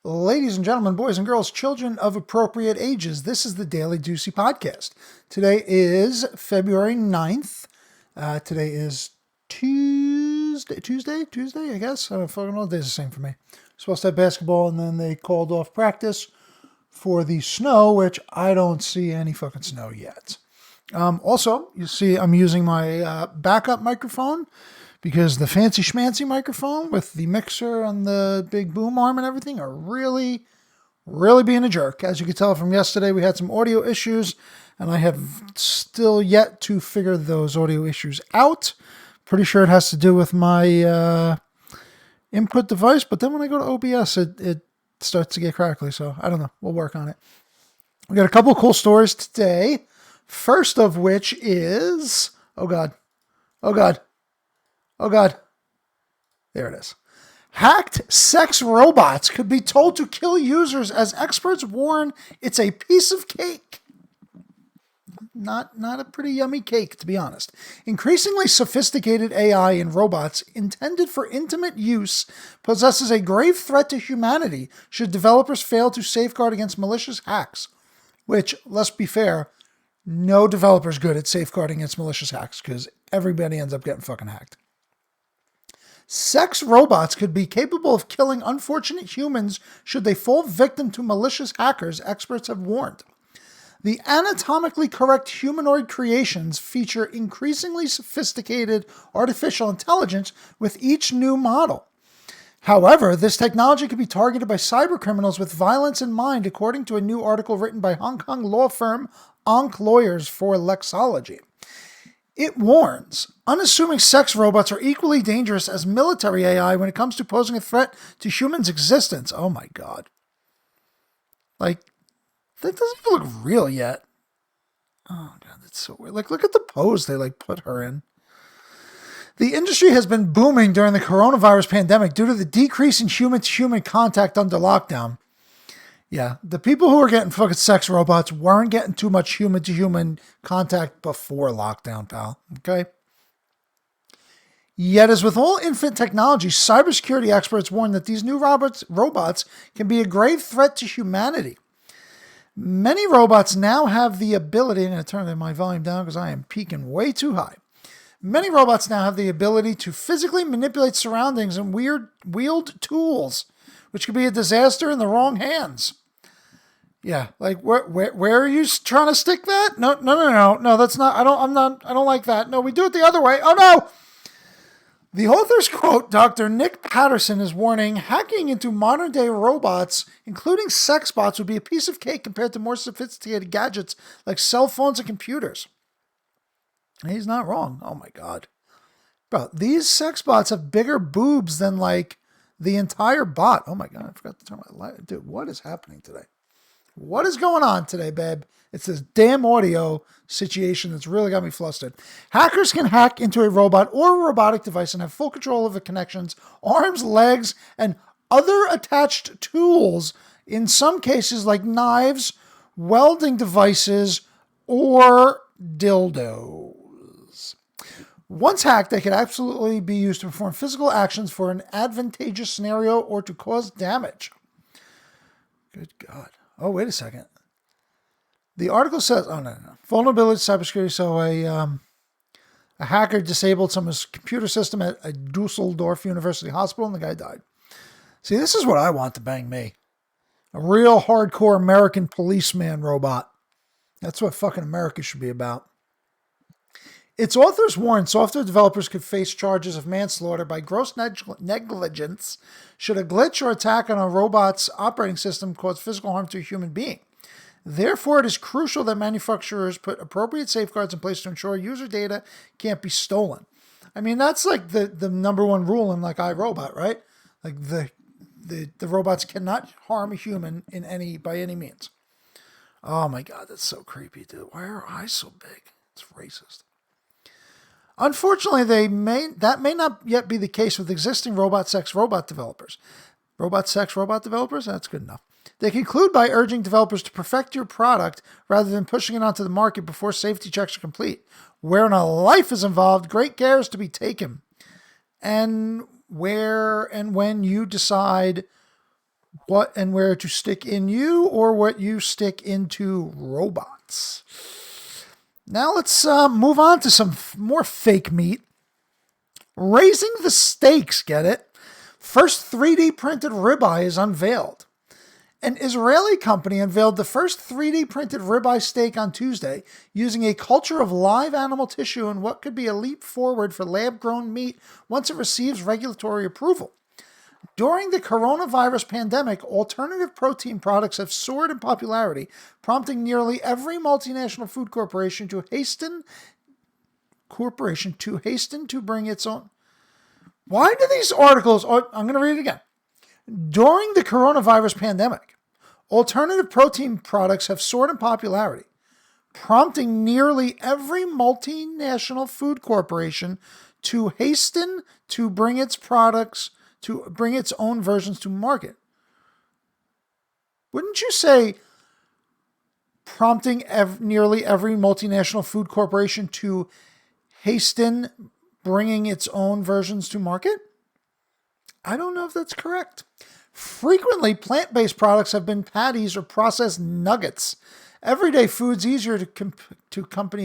Ladies and gentlemen, boys and girls, children of appropriate ages, this is the Daily Deucey Podcast. Today is February 9th. Today is Tuesday, I guess. I don't fucking know. Days the same for me. Supposed to have basketball, and then they called off practice for the snow, which I don't see any fucking snow yet. Also, you see I'm using my backup microphone because the fancy schmancy microphone with the mixer and the big boom arm and everything are really being a jerk. As you can tell from yesterday, we had some audio issues, and I have still yet to figure those audio issues out. Pretty sure it has to do with my input device, but then when I go to OBS, it starts to get crackly, so I don't know. We'll work on it. We got a couple of cool stories today. First of which is, oh God. There it is. Hacked sex robots could be told to kill users as experts warn it's a piece of cake. Not a pretty yummy cake, to be honest. Increasingly sophisticated AI in robots intended for intimate use possesses a grave threat to humanity should developers fail to safeguard against malicious hacks. Which, let's be fair, no developer's good at safeguarding against malicious hacks because everybody ends up getting fucking hacked. Sex robots could be capable of killing unfortunate humans should they fall victim to malicious hackers, experts have warned. The anatomically correct humanoid creations feature increasingly sophisticated artificial intelligence with each new model. However, this technology could be targeted by cybercriminals with violence in mind, according to a new article written by Hong Kong law firm Onk Lawyers for Lexology. It warns, unassuming sex robots are equally dangerous as military AI when it comes to posing a threat to humans' existence. Oh my God. Like, that doesn't even look real yet. Oh God, that's so weird. Like, look at the pose they put her in. The industry has been booming during the coronavirus pandemic due to the decrease in human-to-human contact under lockdown. Yeah, the people who were getting fucking sex robots weren't getting too much human-to-human contact before lockdown, pal. Okay? Yet, as with all infant technology, cybersecurity experts warn that these new robots can be a grave threat to humanity. Many robots now have the ability, I'm going to turn my volume down because I am peaking way too high. Many robots now have the ability to physically manipulate surroundings and wield tools, which could be a disaster in the wrong hands. Yeah, like where are you trying to stick that? No, that's not. I don't like that. No, we do it the other way. Oh no! The author's quote, Dr. Nick Patterson, is warning hacking into modern day robots, including sexbots, would be a piece of cake compared to more sophisticated gadgets like cell phones and computers. And he's not wrong. Oh my God. Bro, these sexbots have bigger boobs than the entire bot. Oh my God, I forgot to turn my light. Dude, what is happening today? What is going on today, babe? It's this damn audio situation that's really got me flustered. Hackers can hack into a robot or a robotic device and have full control of the connections, arms, legs, and other attached tools, in some cases like knives, welding devices, or dildos. Once hacked, they could absolutely be used to perform physical actions for an advantageous scenario or to cause damage. Good God. Oh, wait a second. The article says, no. Vulnerability to cybersecurity. So a hacker disabled someone's computer system at a Dusseldorf University hospital, and the guy died. See, this is what I want to bang me. A real hardcore American policeman robot. That's what fucking America should be about. Its authors warn software developers could face charges of manslaughter by gross negligence should a glitch or attack on a robot's operating system cause physical harm to a human being. Therefore, it is crucial that manufacturers put appropriate safeguards in place to ensure user data can't be stolen. I mean, that's like the number one rule in iRobot, right? Like the robots cannot harm a human by any means. Oh my God, that's so creepy, dude. Why are eyes so big? It's racist. Unfortunately, that may not yet be the case with existing sex robot developers. Sex robot developers? That's good enough. They conclude by urging developers to perfect your product rather than pushing it onto the market before safety checks are complete. Wherein a life is involved, great care is to be taken. And where and when you decide what and where to stick in you or what you stick into robots. Now let's move on to some more fake meat. Raising the stakes, get it? First 3D printed ribeye is unveiled. An Israeli company unveiled the first 3D printed ribeye steak on Tuesday using a culture of live animal tissue in what could be a leap forward for lab-grown meat once it receives regulatory approval. During the coronavirus pandemic, alternative protein products have soared in popularity, prompting nearly every multinational food corporation to hasten to bring its own. Why do these articles... I'm going to read it again. During the coronavirus pandemic, alternative protein products have soared in popularity, prompting nearly every multinational food corporation to hasten to bring its own versions to market. Wouldn't you say prompting nearly every multinational food corporation to hasten bringing its own versions to market? I don't know if that's correct. Frequently, plant-based products have been patties or processed nuggets. Everyday food's easier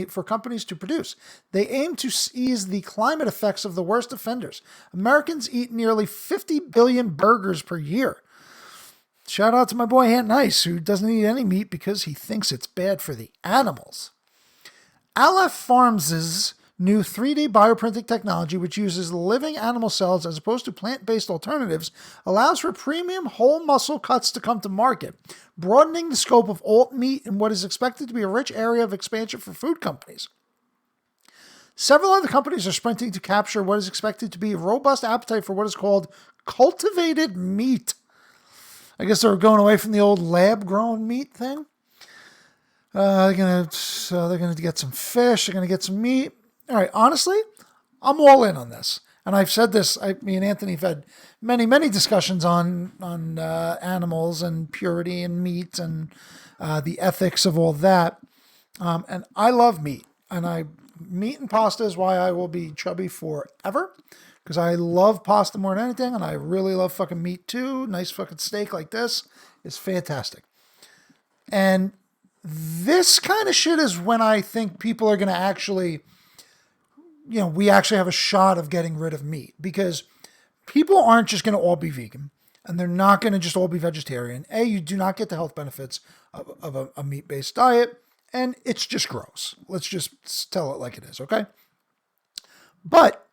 for companies to produce. They aim to ease the climate effects of the worst offenders. Americans eat nearly 50 billion burgers per year. Shout out to my boy Ant Nice, who doesn't eat any meat because he thinks it's bad for the animals. Aleph Farms' new 3D bioprinting technology, which uses living animal cells as opposed to plant-based alternatives, allows for premium whole muscle cuts to come to market, broadening the scope of alt meat in what is expected to be a rich area of expansion for food companies. Several other companies are sprinting to capture what is expected to be a robust appetite for what is called cultivated meat. I guess they're going away from the old lab-grown meat thing. They're gonna get some fish. They're gonna get some meat. All right, honestly, I'm all in on this. And I've said this, me and Anthony have had many, many discussions on animals and purity and meat and the ethics of all that. And I love meat. And meat and pasta is why I will be chubby forever. Because I love pasta more than anything. And I really love fucking meat too. Nice fucking steak like this is fantastic. And this kind of shit is when I think people are going to actually... we actually have a shot of getting rid of meat, because people aren't just going to all be vegan and they're not going to just all be vegetarian. You do not get the health benefits of a meat-based diet, and it's just gross. Let's just tell it like it is, okay? But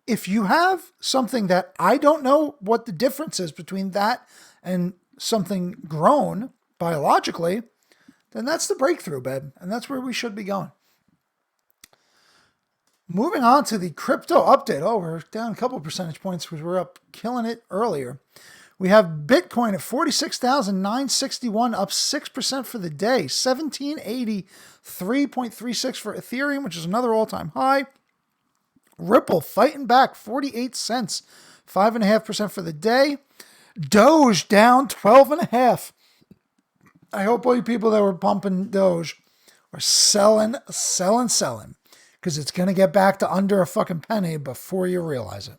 if you have something that I don't know what the difference is between that and something grown biologically, then that's the breakthrough, babe, and that's where we should be going. Moving on to the crypto update. Oh, we're down a couple percentage points because we're up killing it earlier. We have Bitcoin at 46,961, up 6% for the day. 1783.36 for Ethereum, which is another all-time high. Ripple fighting back, 48 cents, 5.5% for the day. Doge down 12.5. I hope all you people that were pumping Doge are selling. Because it's going to get back to under a fucking penny before you realize it.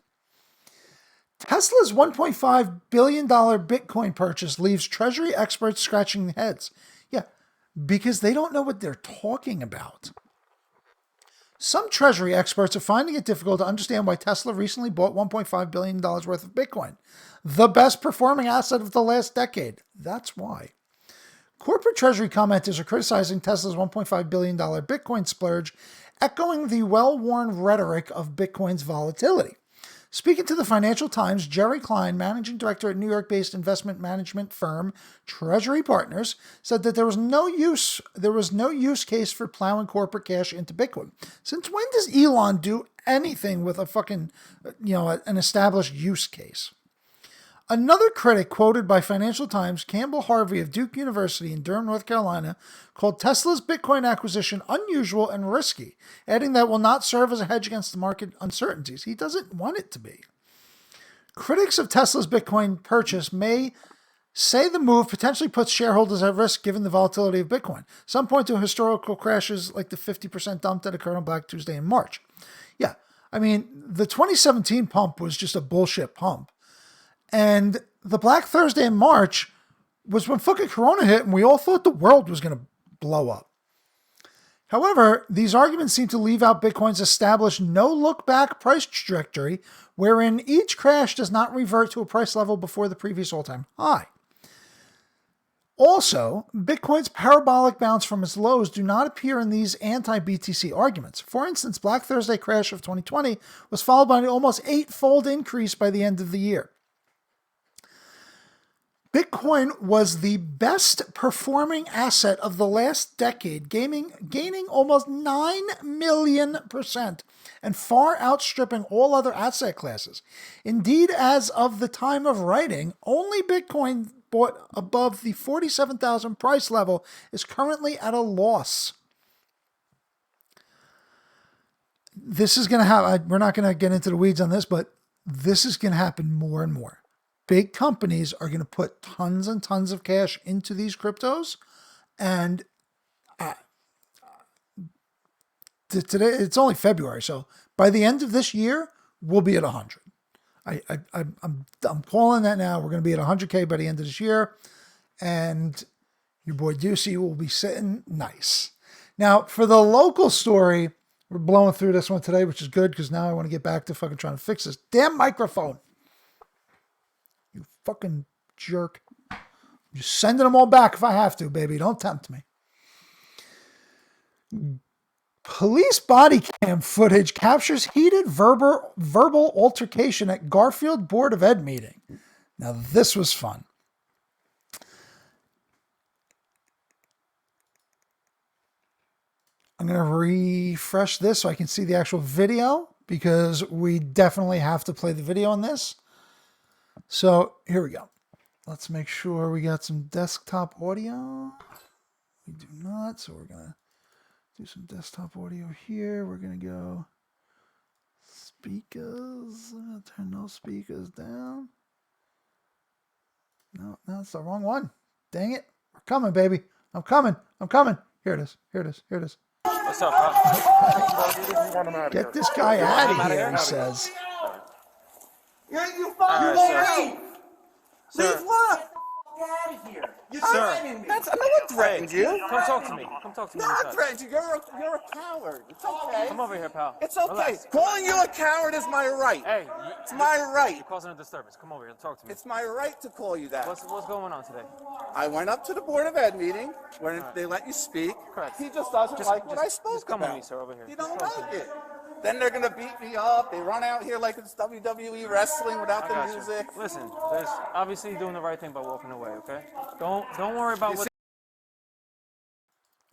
Tesla's $1.5 billion Bitcoin purchase leaves Treasury experts scratching their heads. Yeah, because they don't know what they're talking about. Some Treasury experts are finding it difficult to understand why Tesla recently bought $1.5 billion worth of Bitcoin, the best performing asset of the last decade. That's why. Corporate Treasury commenters are criticizing Tesla's $1.5 billion Bitcoin splurge, echoing the well-worn rhetoric of Bitcoin's volatility. Speaking to the Financial Times, Jerry Klein, managing director at New York-based investment management firm Treasury Partners, said that there was no use case for plowing corporate cash into Bitcoin. Since when does Elon do anything with a fucking, an established use case? Another critic quoted by Financial Times, Campbell Harvey of Duke University in Durham, North Carolina, called Tesla's Bitcoin acquisition unusual and risky, adding that it will not serve as a hedge against the market uncertainties. He doesn't want it to be. Critics of Tesla's Bitcoin purchase may say the move potentially puts shareholders at risk given the volatility of Bitcoin. Some point to historical crashes like the 50% dump that occurred on Black Tuesday in March. Yeah, I mean, the 2017 pump was just a bullshit pump. And the Black Thursday in March was when fucking Corona hit and we all thought the world was going to blow up. However, these arguments seem to leave out Bitcoin's established no-look-back price trajectory, wherein each crash does not revert to a price level before the previous all-time high. Also, Bitcoin's parabolic bounce from its lows do not appear in these anti-BTC arguments. For instance, Black Thursday crash of 2020 was followed by an almost 8-fold increase by the end of the year. Bitcoin was the best performing asset of the last decade, gaining almost 9 million %, and far outstripping all other asset classes. Indeed, as of the time of writing, only Bitcoin bought above the 47,000 price level is currently at a loss. This is going to happen. We're not going to get into the weeds on this, but this is going to happen more and more. Big companies are going to put tons and tons of cash into these cryptos, and today it's only February, so by the end of this year, we'll be at 100. I'm calling that now. We're going to be at 100K by the end of this year, and your boy Deucey will be sitting nice. Now, for the local story, we're blowing through this one today, which is good because now I want to get back to fucking trying to fix this damn microphone. You fucking jerk. I'm just sending them all back if I have to, baby. Don't tempt me. Police body cam footage captures heated verbal altercation at Garfield Board of Ed meeting. Now, this was fun. I'm going to refresh this so I can see the actual video because we definitely have to play the video on this. So here we go. Let's make sure we got some desktop audio. We do not, so we're going to do some desktop audio here. We're going to go speakers. I'm going to turn those speakers down. No, it's the wrong one. Dang it. We're coming, baby. I'm coming. Here it is. What's up, huh? Get this guy out of here, he says. You fucking leave! Sir. Leave what? Get out of here. You're threatening me. No one threatened you. Come talk to me. No one threatened you. You're a coward. It's okay. Come over here, pal. It's okay. Relax. Calling you a coward is my right. Hey, it's my right. You're causing a disturbance. Come over here and talk to me. It's my right to call you that. What's going on today? I went up to the Board of Ed meeting where they let you speak. Correct. He just doesn't like what I spoke just come about. with me, sir, over here. He don't like it. Then they're going to beat me up. They run out here like it's WWE wrestling without the music. Listen, there's obviously you're doing the right thing by walking away, okay? Don't worry about what...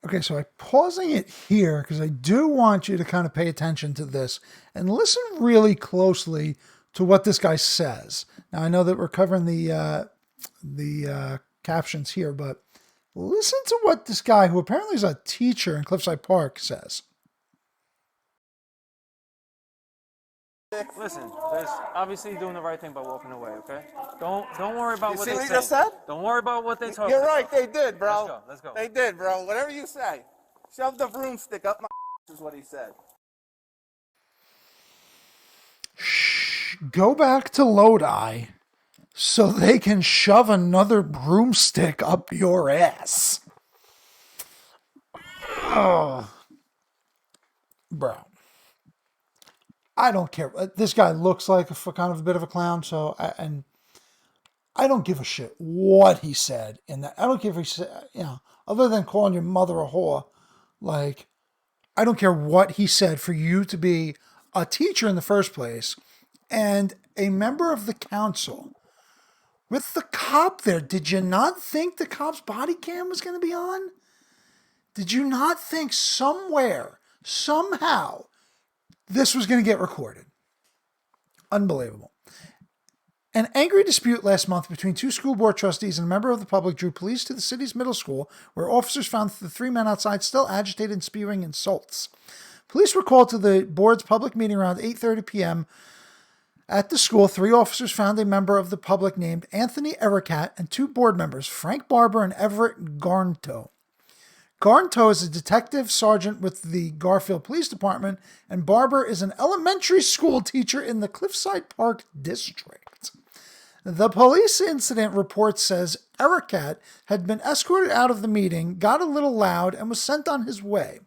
Okay, so I'm pausing it here because I do want you to kind of pay attention to this and listen really closely to what this guy says. Now, I know that we're covering the captions here, but listen to what this guy, who apparently is a teacher in Cliffside Park, says. Listen, there's obviously you're doing the right thing by walking away, okay? Don't worry about what they say. You see what he just said? Don't worry about what they talk You're about. right, they did, bro. Let's go. They did, bro. Whatever you say. Shove the broomstick up my is what he said. Shh, go back to Lodi so they can shove another broomstick up your ass. Oh, bro. I don't care. This guy looks like kind of a bit of a clown, so I don't give a shit what he said in that. I don't care if he said, other than calling your mother a whore, like, I don't care what he said for you to be a teacher in the first place and a member of the council with the cop there. Did you not think the cop's body cam was going to be on? Did you not think somewhere, somehow, this was going to get recorded? Unbelievable. An angry dispute last month between two school board trustees and a member of the public drew police to the city's middle school, where officers found the three men outside still agitated and spewing insults. Police were called to the board's public meeting around 8:30 p.m. At the school. Three officers found a member of the public named Anthony Ericat and two board members, Frank Barber and Everett Garnto. Garnto is a detective sergeant with the Garfield Police Department, and Barber is an elementary school teacher in the Cliffside Park district. The police incident report says Ericat had been escorted out of the meeting, got a little loud, and was sent on his way.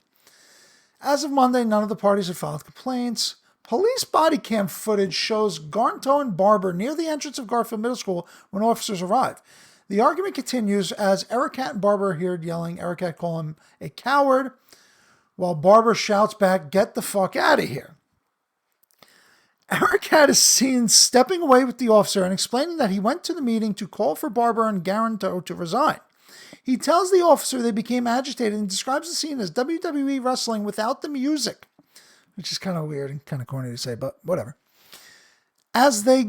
As of Monday, none of the parties had filed complaints. Police body cam footage shows Garnto and Barber near the entrance of Garfield Middle School when officers arrive. The argument continues as Ericat and Barber are heard yelling. Ericat call him a coward, while Barber shouts back, "Get the fuck out of here." Ericat is seen stepping away with the officer and explaining that he went to the meeting to call for Barber and Garnto to resign. He tells the officer they became agitated and describes the scene as WWE wrestling without the music, which is kind of weird and kind of corny to say, but whatever. As they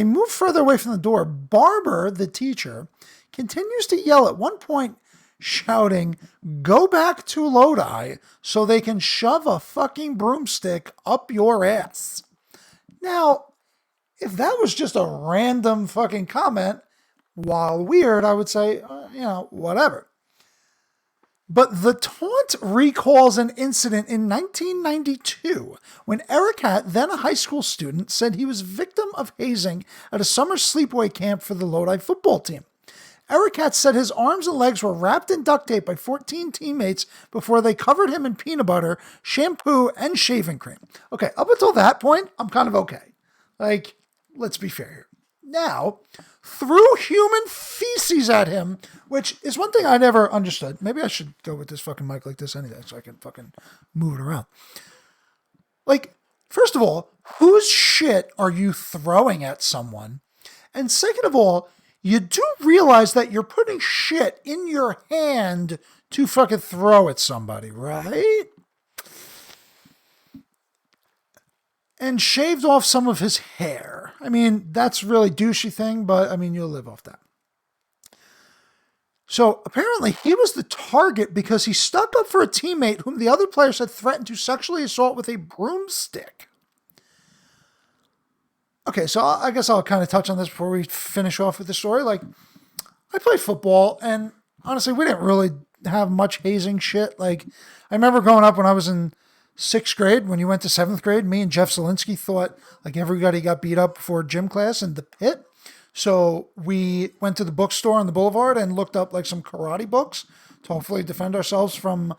move further away from the door, Barber, the teacher, continues to yell at one point, shouting, "Go back to Lodi so they can shove a fucking broomstick up your ass." Now, if that was just a random fucking comment, while weird, I would say, whatever. But the taunt recalls an incident in 1992 when Ericat, then a high school student, said he was victim of hazing at a summer sleepaway camp for the Lodi football team. Ericat said his arms and legs were wrapped in duct tape by 14 teammates before they covered him in peanut butter, shampoo, and shaving cream. Okay, up until that point, I'm kind of okay. Like, let's be fair here. Now, threw human feces at him, which is one thing I never understood. Maybe I should go with this fucking mic like this anyway so I can fucking move it around. Like, first of all, whose shit are you throwing at someone? And second of all, you do realize that you're putting shit in your hand to fucking throw at somebody, right? And shaved off some of his hair. I mean, that's really douchey thing, but I mean, you'll live off that. So apparently he was the target because he stuck up for a teammate whom the other players had threatened to sexually assault with a broomstick. Okay, so I guess I'll kind of touch on this before we finish off with the story. Like, I played football, and honestly, we didn't really have much hazing shit. Like, I remember growing up when I was in 6th grade, when you went to 7th grade, me and Jeff Zielinski thought, like, everybody got beat up before gym class in the pit. So we went to the bookstore on the boulevard and looked up, like, some karate books to hopefully defend ourselves from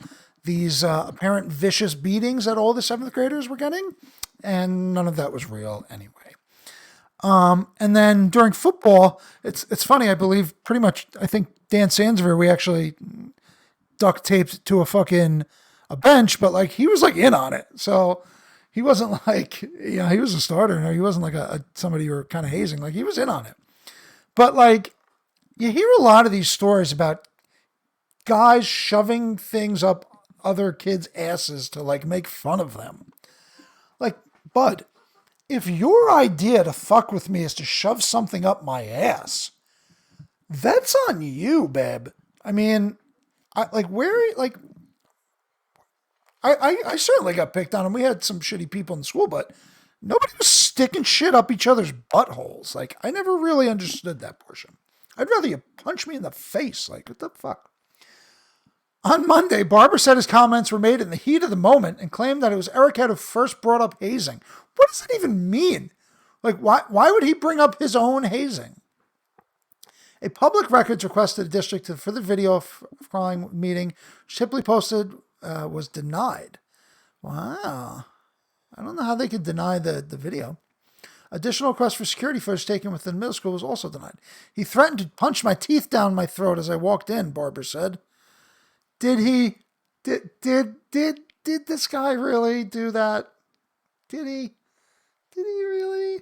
these apparent vicious beatings that all the 7th graders were getting. And none of that was real anyway. And then during football, it's funny, I believe I think Dan Sandsver, we actually duct taped to a bench, but like he was like in on it. So he wasn't like, he was a starter. No, he wasn't like somebody you were kind of hazing. Like he was in on it. But like you hear a lot of these stories about guys shoving things up other kids' asses to like make fun of them. Like, bud, if your idea to fuck with me is to shove something up my ass, that's on you, babe. I mean, I certainly got picked on, and we had some shitty people in school, but nobody was sticking shit up each other's buttholes. Like, I never really understood that portion. I'd rather you punch me in the face. Like, what the fuck? On Monday, Barber said his comments were made in the heat of the moment and claimed that it was Ericat who first brought up hazing. What does that even mean? Like, why would he bring up his own hazing? A public records requested a district for the video of crying meeting, which typically posted, was denied. Wow. I don't know how they could deny the video. Additional request for security footage taken within middle school was also denied. He threatened to punch my teeth down my throat as I walked in, Barber said. Did he? Did this guy really do that? Did he? Did he really?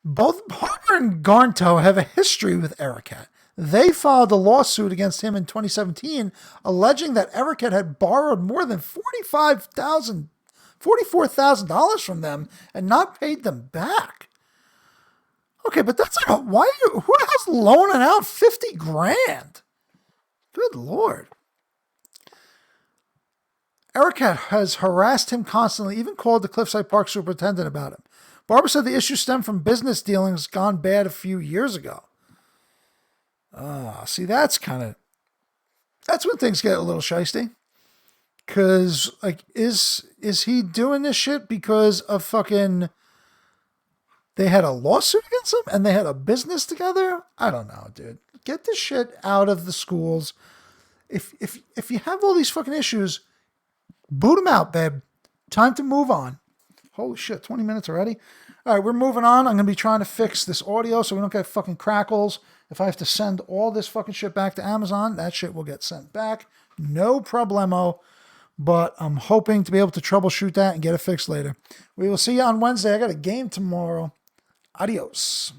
Both Barber and Garnto have a history with Ericat. They filed a lawsuit against him in 2017, alleging that Ericat had borrowed more than $44,000 from them and not paid them back. Okay, but that's like, who the hell's loaning out $50,000? Good Lord. Ericat has harassed him constantly, even called the Cliffside Park superintendent about him. Barber said the issue stemmed from business dealings gone bad a few years ago. See, that's when things get a little shiesty. Because, like, is he doing this shit because of fucking they had a lawsuit against them and they had a business together. I don't know, dude. Get this shit out of the schools. If you have all these fucking issues, boot them out, babe. Time to move on. Holy shit, 20 minutes already? All right, we're moving on. I'm going to be trying to fix this audio so we don't get fucking crackles. If I have to send all this fucking shit back to Amazon, that shit will get sent back. No problemo. But I'm hoping to be able to troubleshoot that and get it fixed later. We will see you on Wednesday. I got a game tomorrow. Adios.